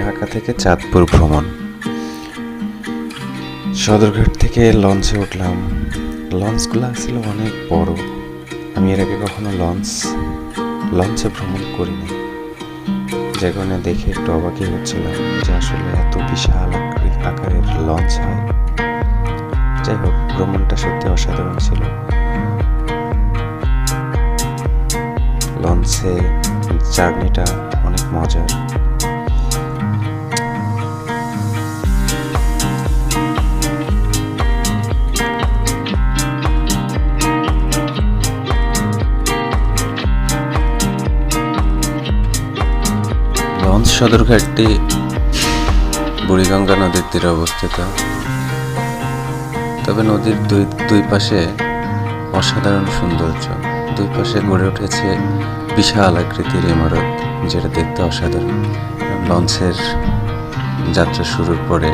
ঢাকা থেকে চাঁদপুর ভ্রমণ। সদরঘাট থেকে লঞ্চে উঠলাম। লঞ্চগুলো ছিল অনেক বড়। আমি এর আগে কখনো লঞ্চে ভ্রমণ করিনি, যে কারণে দেখে একটু অবাকই হচ্ছিলাম যে আসলে এত বিশাল আকারের লঞ্চ হয়। যাই হোক, ভ্রমণটা সত্যি অসাধারণ ছিল। লঞ্চে জার্নিটা অনেক মজার। লঞ্চ সদরঘাটটি বুড়িগঙ্গা নদীর তীরে অবস্থিত। তবে নদীর দুই পাশে অসাধারণ সৌন্দর্য। দুই পাশে গড়ে উঠেছে বিশাল আকৃতির ইমারত, যেটা দেখতে অসাধারণ। লঞ্চের যাত্রা শুরুর পরে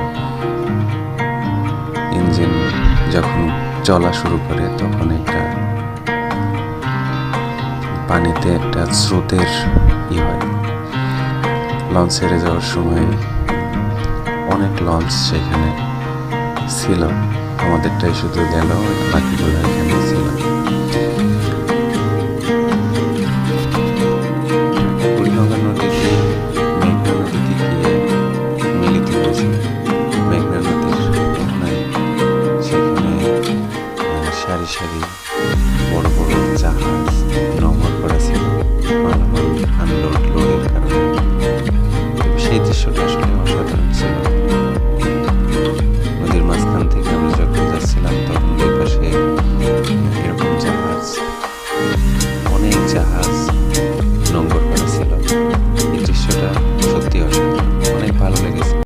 ইঞ্জিন যখন চলা শুরু করে তখন একটা পানিতে একটা স্রোতের হয়। লঞ্চ ছেড়ে যাওয়ার সময় অনেক লঞ্চ সেখানে ছিল, আমাদেরটাই শুধু গেল, বাকিগুলো এখানে ছিল। বুড়িগঙ্গা নদীতে মেঘনা নদীতে গিয়ে মিলিত হয়েছে। মেঘনা নদীর মোহনায় সেখানে সারি সারি বড় বড় জাহাজ নোঙর করা ছিল মালামাল আনলোড লোডের কারণে। সেই দৃশ্যটা আসলে